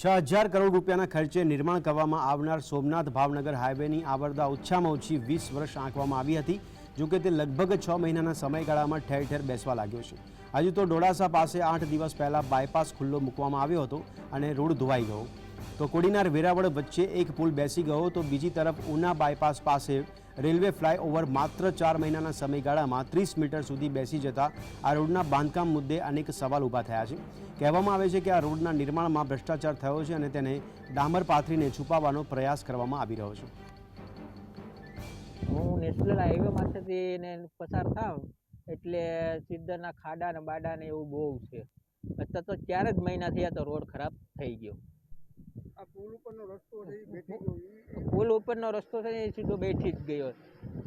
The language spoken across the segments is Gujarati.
6,000 કરોડ રૂપિયાના ખર્ચે નિર્માણ કરવામાં આવનાર સોમનાથ ભાવનગર હાઈવેની આવરદા ઓછામાં ઓછી 20 વર્ષ આંકવામાં આવી હતી। જોકે તે લગભગ 6 મહિનાના સમયગાળામાં ઠેર ઠેર બેસવા લાગ્યો છે। હજુ તો ડોડાસા પાસે 8 દિવસ પહેલાં બાયપાસ ખુલ્લો મૂકવામાં આવ્યો હતો અને રોડ ધોવાઈ ગયો તો કોડીનાર વેરાવળ વચ્ચે એક પુલ બેસી ગયો તો બીજી તરફ ઉના બાયપાસ પાસે રેલવે ફ્લાયઓવર માત્ર 4 મહિનાના સમયગાળામાં 30 મીટર સુધી બેસી જતા આ રોડના બાંધકામ મુદ્દે અનેક સવાલ ઊભા થયા છે। કહેવામાં આવે છે કે આ રોડના નિર્માણમાં ભ્રષ્ટાચાર થયો છે અને તેને ડામર પાથરીને છુપાવવાનો પ્રયાસ કરવામાં આવી રહ્યો છે। હું નેશનલ હાઈવે માંથીથી ને પસાર થાવ એટલે સિદ્ધરના ખાડા ને બાડા ને એવું બહુ છે। અત્યારે તો 4 જ મહિના થયા તો રોડ ખરાબ થઈ ગયો। આ પુલ ઉપરનો રસ્તો છે એ બેઠી ગયો, પુલ ઉપરનો રસ્તો છે એ સીધો બેઠી જ ગયો।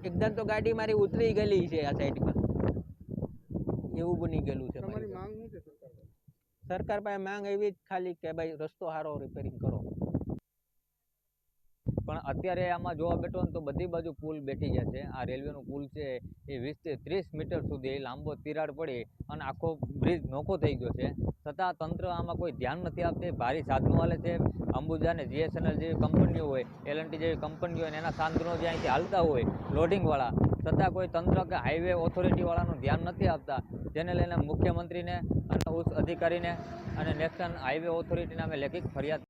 એકદમ તો ગાડી મારી ઉતરી ગયેલી છે આ સાઈડમાં, એવું બની ગયેલું છે। તમારી માંગ શું છે સરકાર પાસે? સરકાર પાસે માંગ એવી જ ખાલી કે ભાઈ રસ્તો સારો રિપેરિંગ કરો। પણ અત્યારે આમાં જોવા બેઠો ને તો બધી બાજુ પુલ બેઠી ગયા છે। આ રેલવેનો પુલ છે એ 20 થી 30 મીટર સુધી લાંબો તિરાડ પડી અને આખો બ્રિજ નોખો થઈ ગયો છે, છતાં તંત્ર આમાં કોઈ ધ્યાન નથી આપતી। ભારી સાધનો હાલે છે, અંબુજા અને જીએસએનએલ જેવી કંપનીઓ હોય, એલએનટી જેવી કંપનીઓ હોય, એના સાધનો જે અહીંથી હાલતા હોય લોડિંગવાળા, છતાં કોઈ તંત્ર કે હાઈવે ઓથોરિટીવાળાનું ધ્યાન નથી આપતા। જેને લઈને મુખ્યમંત્રીને અને ઉચ્ચ અધિકારીને અને નેશનલ હાઈવે ઓથોરિટીને અમે લેખિત ફરિયાદ